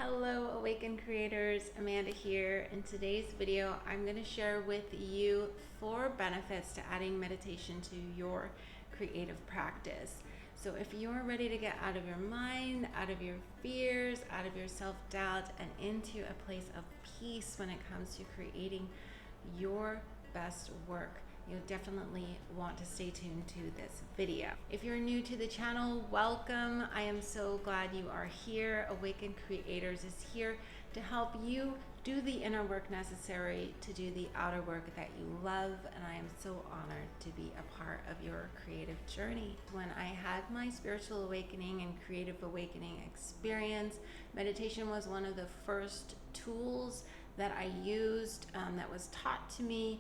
Hello Awakened Creators, Amanda here. In today's video, I'm going to share with you 4 benefits to adding meditation to your creative practice. So if you're ready to get out of your mind, out of your fears, out of your self-doubt, and into a place of peace when it comes to creating your best work, you'll definitely want to stay tuned to this video. If you're new to the channel, welcome. I am so glad you are here. Awakened Creators is here to help you do the inner work necessary to do the outer work that you love, and I am so honored to be a part of your creative journey. When I had my spiritual awakening and creative awakening experience, meditation was one of the first tools that I used, that was taught to me,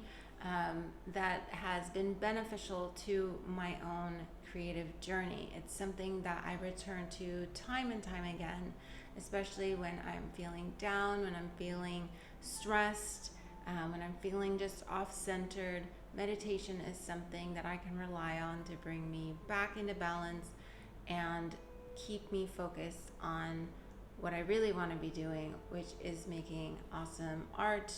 that has been beneficial to my own creative journey. It's something that I return to time and time again, especially when I'm feeling down, when I'm feeling stressed, when I'm feeling just off-centered. Meditation is something that I can rely on to bring me back into balance and keep me focused on what I really want to be doing, which is making awesome art,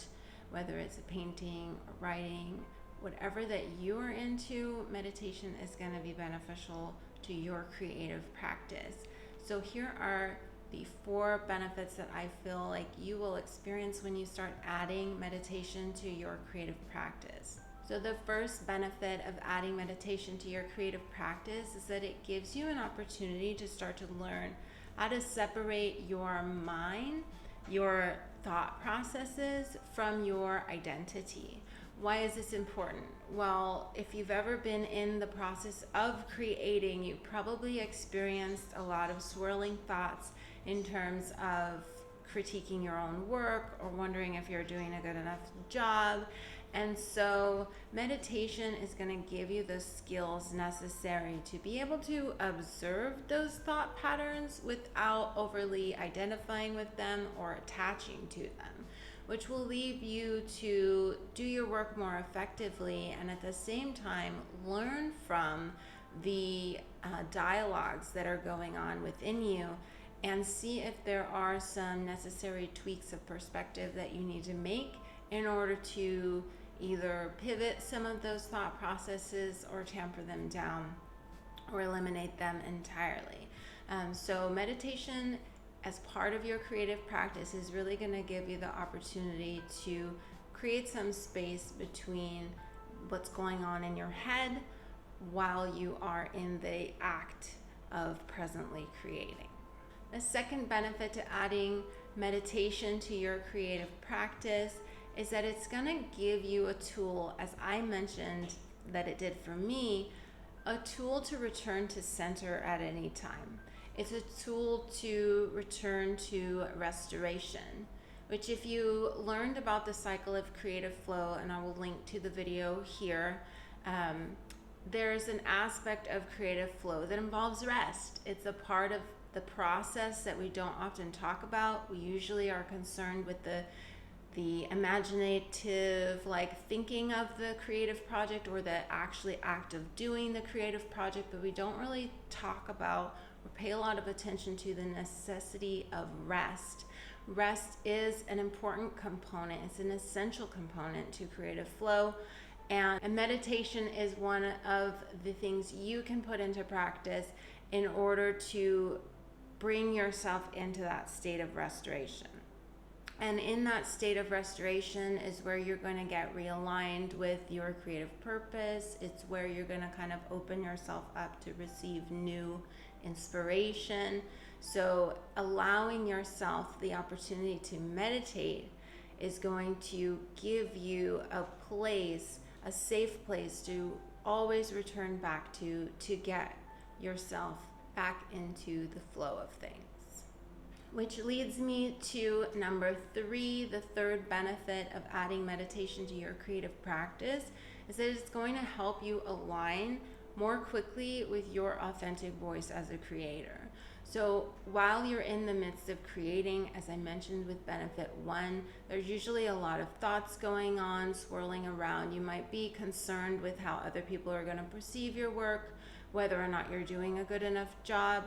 whether it's a painting or writing, whatever that you're into. Meditation is going to be beneficial to your creative practice. So here are the 4 benefits that I feel like you will experience when you start adding meditation to your creative practice. So the first benefit of adding meditation to your creative practice is that it gives you an opportunity to start to learn how to separate your mind, your thought processes from your identity. Why is this important? Well, if you've ever been in the process of creating, you probably experienced a lot of swirling thoughts in terms of critiquing your own work or wondering if you're doing a good enough job. And so meditation is going to give you the skills necessary to be able to observe those thought patterns without overly identifying with them or attaching to them, which will lead you to do your work more effectively and at the same time learn from the dialogues that are going on within you and see if there are some necessary tweaks of perspective that you need to make in order to either pivot some of those thought processes or tamper them down or eliminate them entirely. So meditation as part of your creative practice is really going to give you the opportunity to create some space between what's going on in your head while you are in the act of presently creating. The second benefit to adding meditation to your creative practice is that it's going to give you a tool, as I mentioned that it did for me, a tool to return to center at any time. It's a tool to return to restoration, which if you learned about the cycle of creative flow, and I will link to the video here, there's an aspect of creative flow that involves rest. It's a part of the process that we don't often talk about. We usually are concerned with the imaginative, like thinking of the creative project or the actually act of doing the creative project, but we don't really talk about or pay a lot of attention to the necessity of rest. Rest is an important component. It's an essential component to creative flow, and meditation is one of the things you can put into practice in order to bring yourself into that state of restoration. And in that state of restoration is where you're going to get realigned with your creative purpose. It's where you're going to kind of open yourself up to receive new inspiration. So allowing yourself the opportunity to meditate is going to give you a place, a safe place to always return back to get yourself back into the flow of things. Which leads me to number 3, the third benefit of adding meditation to your creative practice is that it's going to help you align more quickly with your authentic voice as a creator. So while you're in the midst of creating, as I mentioned with benefit 1, there's usually a lot of thoughts going on, swirling around. You might be concerned with how other people are going to perceive your work, whether or not you're doing a good enough job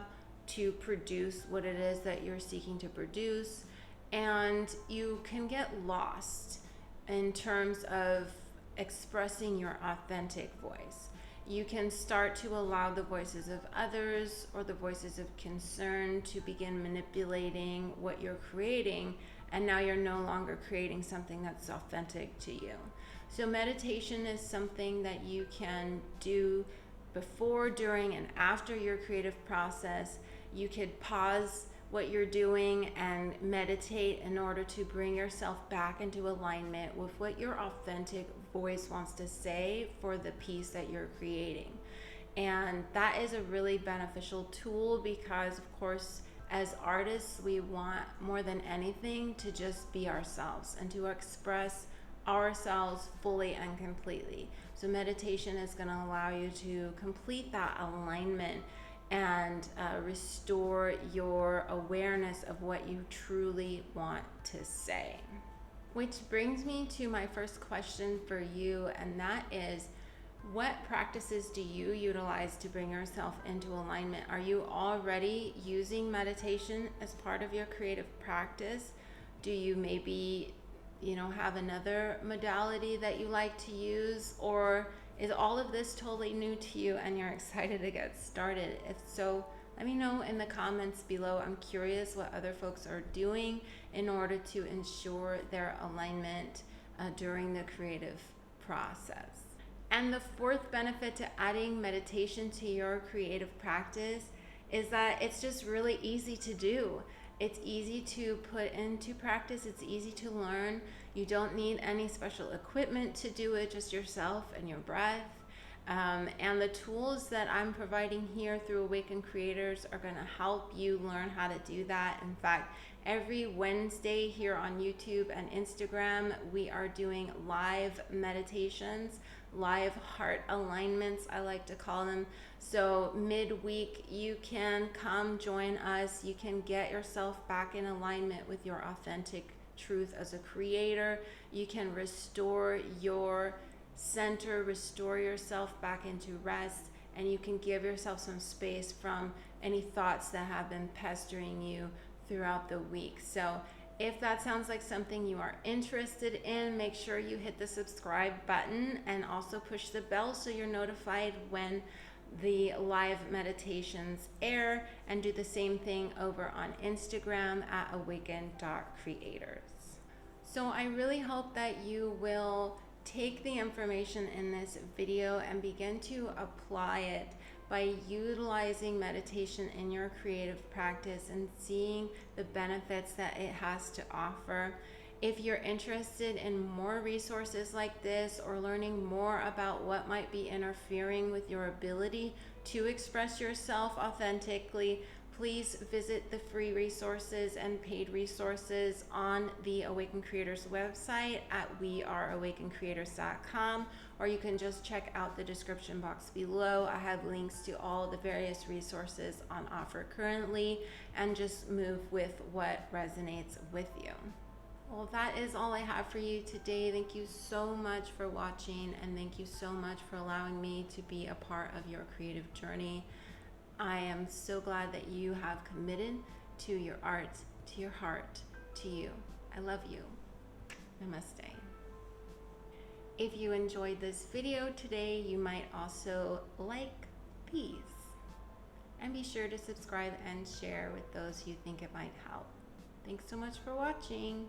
to produce what it is that you're seeking to produce. And you can get lost in terms of expressing your authentic voice. You can start to allow the voices of others or the voices of concern to begin manipulating what you're creating, and now you're no longer creating something that's authentic to you. So meditation is something that you can do before, during, and after your creative process. You could pause what you're doing and meditate in order to bring yourself back into alignment with what your authentic voice wants to say for the piece that you're creating. And that is a really beneficial tool because, of course, as artists, we want more than anything to just be ourselves and to express ourselves fully and completely. So meditation is going to allow you to complete that alignment and restore your awareness of what you truly want to say. Which brings me to my first question for you, and that is, what practices do you utilize to bring yourself into alignment? Are you already using meditation as part of your creative practice? Do you maybe, have another modality that you like to use? Or is all of this totally new to you and you're excited to get started? If so, let me know in the comments below. I'm curious what other folks are doing in order to ensure their alignment during the creative process. And the fourth benefit to adding meditation to your creative practice is that it's just really easy to do. It's easy to put into practice. It's easy to learn. You don't need any special equipment to do it, just yourself and your breath. And the tools that I'm providing here through Awaken Creators are going to help you learn how to do that. In fact, every Wednesday here on YouTube and Instagram, we are doing live meditations, live heart alignments, I like to call them. So midweek, you can come join us. You can get yourself back in alignment with your authentic truth as a creator. You can restore your center, restore yourself back into rest, and you can give yourself some space from any thoughts that have been pestering you throughout the week. So if that sounds like something you are interested in, make sure you hit the subscribe button and also push the bell so you're notified when the live meditations air, and do the same thing over on Instagram at awaken.creators. So I really hope that you will take the information in this video and begin to apply it by utilizing meditation in your creative practice and seeing the benefits that it has to offer. If you're interested in more resources like this, or learning more about what might be interfering with your ability to express yourself authentically, please visit the free resources and paid resources on the Awaken Creators website at weareawakencreators.com, or you can just check out the description box below. I have links to all the various resources on offer currently, and just move with what resonates with you. Well, that is all I have for you today. Thank you so much for watching, and thank you so much for allowing me to be a part of your creative journey. I am so glad that you have committed to your art, to your heart, to you. I love you. Namaste. If you enjoyed this video today, you might also like these. And be sure to subscribe and share with those you think it might help. Thanks so much for watching.